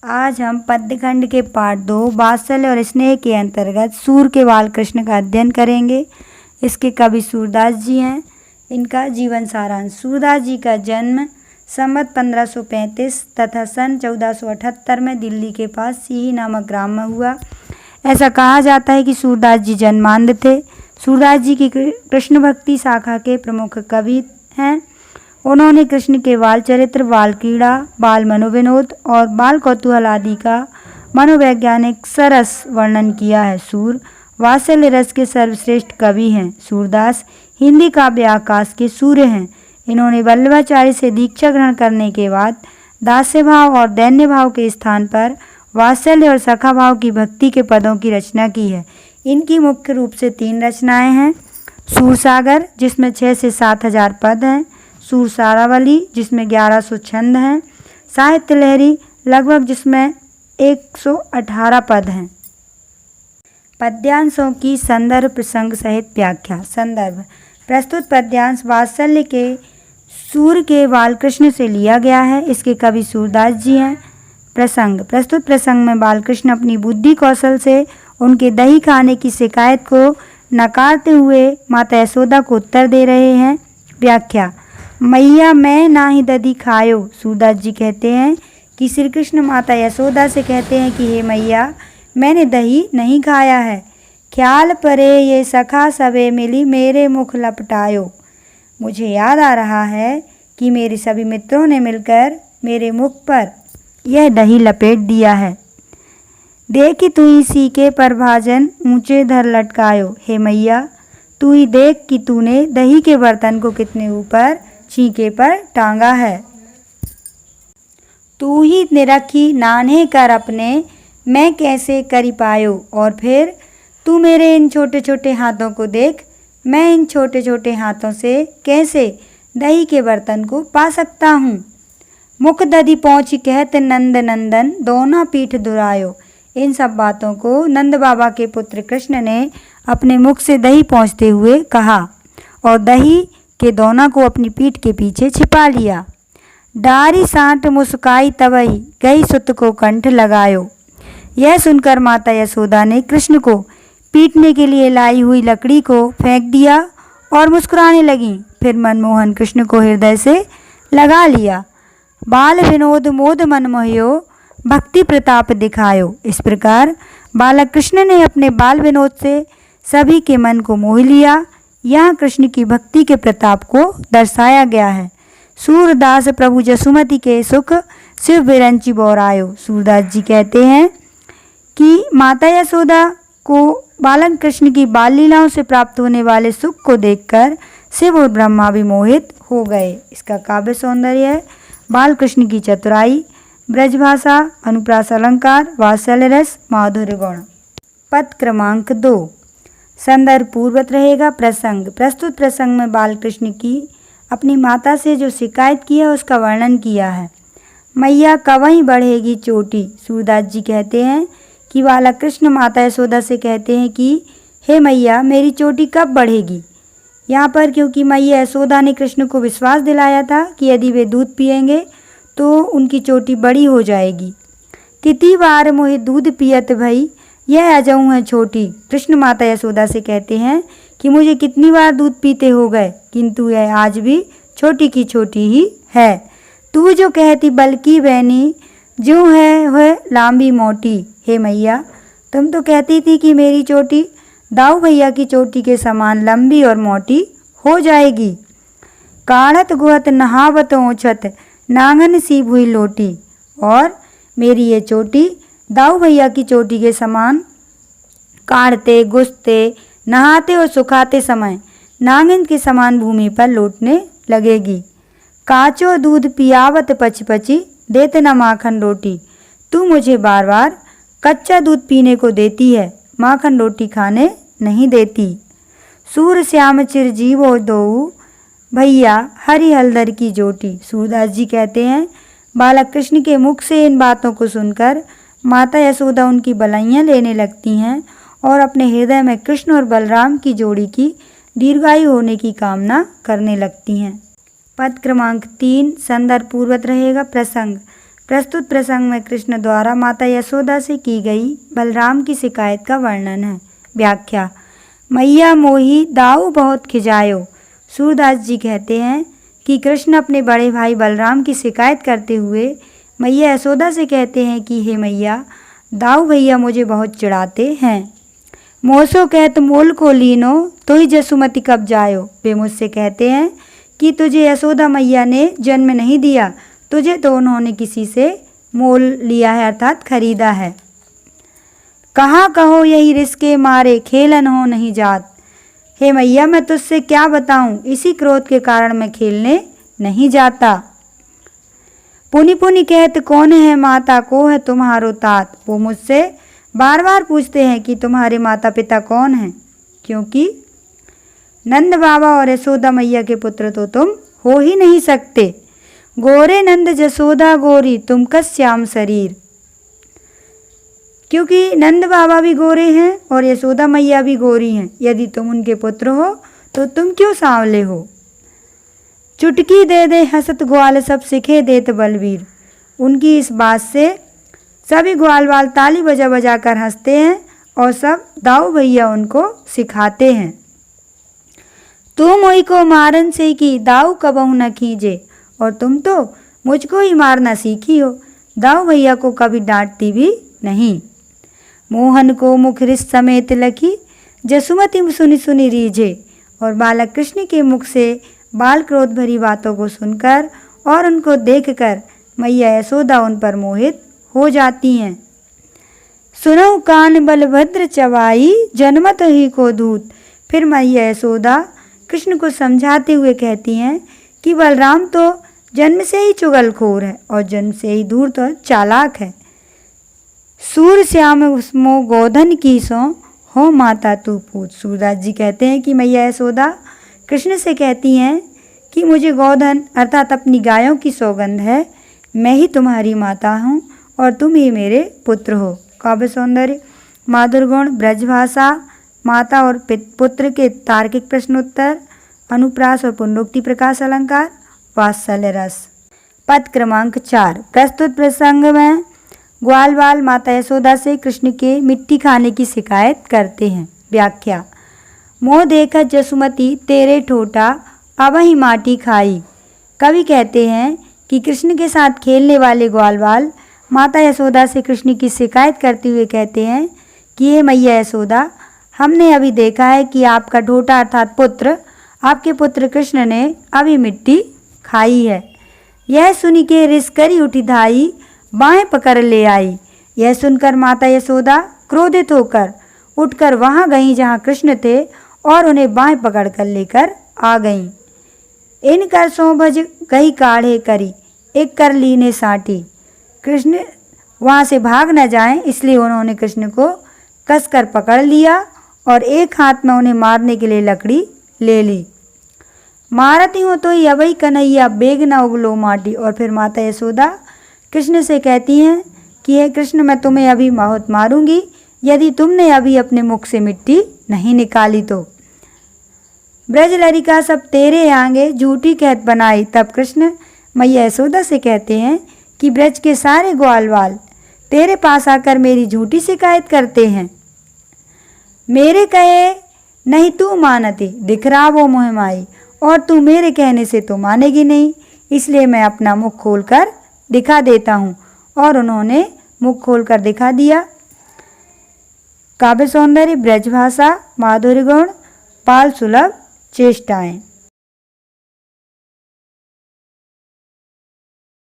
आज हम पद्यखंड के पाठ 2 वात्सल्य और स्नेह के अंतर्गत सूर के बालकृष्ण का अध्ययन करेंगे। इसके कवि सूरदास जी हैं। इनका जीवन सारांश। सूरदास जी का जन्म संवत 1535 तथा सन 1478 में दिल्ली के पास सीही नामक ग्राम में हुआ। ऐसा कहा जाता है कि सूरदास जी जन्मांध थे। सूरदास जी की कृष्ण भक्ति शाखा के प्रमुख कवि हैं। उन्होंने कृष्ण के बाल चरित्र, बाल क्रीड़ा, बाल मनोविनोद और बाल कौतूहल आदि का मनोवैज्ञानिक सरस वर्णन किया है। सूर वात्सल्य रस के सर्वश्रेष्ठ कवि हैं। सूरदास हिंदी काव्य आकाश के सूर्य हैं। इन्होंने वल्लभाचार्य से दीक्षा ग्रहण करने के बाद दास्य भाव और दैन्य भाव के स्थान पर वात्सल्य और सखा भाव की भक्ति के पदों की रचना की है। इनकी मुख्य रूप से 3 रचनाएं हैं। सूरसागर, जिसमें 6 से 7 हजार पद हैं। सूर सारावली, जिसमें 1100 छंद हैं। साहित्य लहरी लगभग, जिसमें 118 पद हैं। पद्यांशों की संदर्भ प्रसंग सहित व्याख्या। संदर्भ: प्रस्तुत पद्यांश वात्सल्य के सूर के बालकृष्ण से लिया गया है। इसके कवि सूरदास जी हैं। प्रसंग: प्रस्तुत प्रसंग में बालकृष्ण अपनी बुद्धि कौशल से उनके दही खाने की शिकायत को नकारते हुए माता यशोदा को उत्तर दे रहे हैं। व्याख्या: मैया मैं नाही दधी खायो। सूरदास जी कहते हैं कि श्री कृष्ण माता यशोदा से कहते हैं कि हे मैया, मैंने दही नहीं खाया है। ख्याल परे ये सखा सबे मिली मेरे मुख लपटायो। मुझे याद आ रहा है कि मेरे सभी मित्रों ने मिलकर मेरे मुख पर यह दही लपेट दिया है। देखी तू ही सीके पर भाजन ऊंचे धर लटकायो। हे मैया, तू ही देख कि तूने दही के बर्तन को कितने ऊपर छीके पर टांगा है। तू ही निरखी नान्हे कर अपने, मैं कैसे करी पायो। और फिर तू मेरे इन छोटे छोटे हाथों को देख, मैं इन छोटे छोटे हाथों से कैसे दही के बर्तन को पा सकता हूँ। मुख दधी पहुँची कहत नंद नंदन, दोना पीठ दुरायो। इन सब बातों को नंद बाबा के पुत्र कृष्ण ने अपने मुख से दही पहुँचते हुए कहा और दही के दोना को अपनी पीठ के पीछे छिपा लिया। डारी सांट मुस्काई तवही, गई सुत को कंठ लगायो। यह सुनकर माता यशोदा ने कृष्ण को पीटने के लिए लाई हुई लकड़ी को फेंक दिया और मुस्कुराने लगी। फिर मनमोहन कृष्ण को हृदय से लगा लिया। बाल विनोद मोद मन मोहियो, भक्ति प्रताप दिखायो। इस प्रकार बालक कृष्ण ने अपने बाल विनोद से सभी के मन को मोह लिया। यहाँ कृष्ण की भक्ति के प्रताप को दर्शाया गया है। सूरदास प्रभु जसुमती के सुख शिव बिरंची बोरायो। सूरदास जी कहते हैं कि माता यशोदा को बालक कृष्ण की बाल लीलाओं से प्राप्त होने वाले सुख को देखकर शिव और ब्रह्मा भी मोहित हो गए। इसका काव्य सौंदर्य है बालकृष्ण की चतुराई, ब्रजभाषा, अनुप्रास अलंकार, वात्सल्य रस, माधुर्य गुण। पद क्रमांक 2 संदर्भ पूर्वत रहेगा। प्रसंग: प्रस्तुत प्रसंग में बालकृष्ण की अपनी माता से जो शिकायत की है उसका वर्णन किया है। मैया कवहीं बढ़ेगी चोटी। सूरदास जी कहते हैं कि बालक कृष्ण माता यशोदा से कहते हैं कि हे मैया, मेरी चोटी कब बढ़ेगी। यहाँ पर क्योंकि मैया यशोदा ने कृष्ण को विश्वास दिलाया था कि यदि वे दूध पिएंगे तो उनकी चोटी बड़ी हो जाएगी। तिती बार मोहे दूध पियत भई, यह अजऊ है छोटी। कृष्ण माता यशोदा से कहते हैं कि मुझे कितनी बार दूध पीते हो गए, किंतु यह आज भी छोटी की छोटी ही है। तू जो कहती बल्कि बहनी, जो है वह लांबी मोटी। हे मैया, तुम तो कहती थी कि मेरी चोटी दाऊ भैया की चोटी के समान लंबी और मोटी हो जाएगी। काढ़त गुहत नहावत ओछत, नांगन सी भुई लोटी। और मेरी ये चोटी दाऊ भैया की चोटी के समान काढ़ते, गुस्ते, नहाते और सुखाते समय नांगन के समान भूमि पर लौटने लगेगी। काचो दूध पियावत पचपची, देते न माखन रोटी। तू मुझे बार बार कच्चा दूध पीने को देती है, माखन रोटी खाने नहीं देती। सूर श्याम चिरजीवो दोऊ, भैया हरि हलदर की जोटी। सूरदास जी कहते हैं बालक कृष्ण के मुख से इन बातों को सुनकर माता यशोदा उनकी बलैयाँ लेने लगती हैं और अपने हृदय में कृष्ण और बलराम की जोड़ी की दीर्घायु होने की कामना करने लगती हैं। पद क्रमांक 3 संदर्भ पूर्वत रहेगा। प्रसंग: प्रस्तुत प्रसंग में कृष्ण द्वारा माता यशोदा से की गई बलराम की शिकायत का वर्णन है। व्याख्या। मैया मोही दाऊ बहुत खिजायो। सूरदास जी कहते हैं कि कृष्ण अपने बड़े भाई बलराम की शिकायत करते हुए मैया यशोदा से कहते हैं कि हे मैया, दाऊ भैया मुझे बहुत चिढ़ाते हैं। मोसो कहत मोल को लीनो तो ही जसुमती कब जायो। वे मुझसे कहते हैं कि तुझे यशोदा मैया ने जन्म नहीं दिया, तुझे तो उन्होंने किसी से मोल लिया है, अर्थात खरीदा है। कहाँ कहो यही रिश्के मारे खेलन हो नहीं जात। हे मैया, मैं तुझसे क्या बताऊं, इसी क्रोध के कारण मैं खेलने नहीं जाता। पुनि पुनि कहत कौन है माता, को है तुम्हारो तात। वो मुझसे बार बार पूछते हैं कि तुम्हारे माता पिता कौन हैं, क्योंकि नंद बाबा और यशोदा मैया के पुत्र तो तुम हो ही नहीं सकते। गोरे नंद जसोदा गोरी तुम का श्याम शरीर। क्योंकि नंद बाबा भी गोरे हैं और यशोदा मैया भी गोरी हैं। यदि तुम उनके पुत्र हो तो तुम क्यों सांवले हो। चुटकी दे दे हसत ग्वाल सब सिखे देत बलवीर। उनकी इस बात से सभी ग्वाल वाल ताली बजा बजा कर हंसते हैं और सब दाऊ भैया उनको सिखाते हैं। तू मोई को मारन से की दाऊ कबहू न खींचे। और तुम तो मुझको ही मारना सीखी हो, दाऊ भैया को कभी डांटती भी नहीं। मोहन को मुख रिस समेत लखी जसुमती सुनी सुनी रीझे। और बालक कृष्ण के मुख से बाल क्रोध भरी बातों को सुनकर और उनको देखकर मैया यशोदा उन पर मोहित हो जाती हैं। सुनो कान बलभद्र चवाई जनमत ही को दूत। फिर मैया यशोदा कृष्ण को समझाते हुए कहती हैं कि बलराम तो जन्म से ही चुगलखोर है और जन्म से ही दूर तो चालाक है। सूर श्याम उसमो गोधन की सो हो माता तू पूछ। सूरदास जी कहते हैं कि मैया यशोदा कृष्ण से कहती हैं कि मुझे गोधन अर्थात अपनी गायों की सौगंध है, मैं ही तुम्हारी माता हूँ और तुम ही मेरे पुत्र हो। काव्य सौंदर्य, माधुर गुण, ब्रजभाषा, माता और पुत्र के तार्किक प्रश्नोत्तर, अनुप्रास और पुनरुक्ति प्रकाश अलंकार, वात्सल्य रस। पद क्रमांक 4। प्रस्तुत प्रसंग में ग्वाल बाल माता यशोदा से कृष्ण के मिट्टी खाने की शिकायत करते हैं। व्याख्या। मोह देखा जसुमती तेरे ठोटा अब ही माटी खाई। कवि कहते हैं कि कृष्ण के साथ खेलने वाले ग्वाल बाल माता यशोदा से कृष्ण की शिकायत करते हुए कहते हैं कि ये मैया यशोदा, हमने अभी देखा है कि आपका ढोटा अर्थात पुत्र, आपके पुत्र कृष्ण ने अभी मिट्टी खाई है। यह सुनी के रिस करी उठी धाई, बाहें पकड़ ले आई। यह सुनकर माता यशोदा क्रोधित होकर उठकर वहां गईं जहां कृष्ण थे और उन्हें बाहें पकड़कर लेकर आ गईं। इन कर सो भज गई काढ़े करी, एक कर लीने साटी। कृष्ण वहां से भाग न जाएं इसलिए उन्होंने कृष्ण को कसकर पकड़ लिया और एक हाथ में उन्हें मारने के लिए लकड़ी ले ली। मारती हो तो ही अवई कन्हैया बेग न उगलो माटी। और फिर माता यशोदा कृष्ण से कहती हैं कि हे कृष्ण, मैं तुम्हें अभी बहुत मारूंगी यदि तुमने अभी अपने मुख से मिट्टी नहीं निकाली तो। ब्रज लरिका सब तेरे आगे झूठी कहत बनाई। तब कृष्ण मैया यशोदा से कहते हैं कि ब्रज के सारे ग्वाल वाल तेरे पास आकर मेरी झूठी शिकायत करते हैं। मेरे कहे नहीं तू मानती, दिखरा वो मोह माई। और तू मेरे कहने से तो मानेगी नहीं, इसलिए मैं अपना मुख खोलकर दिखा देता हूँ। और उन्होंने मुख खोलकर दिखा दिया। काव्य सौंदर्य, ब्रजभाषा, माधुर्य गुण, पाल सुलभ चेष्टाएं।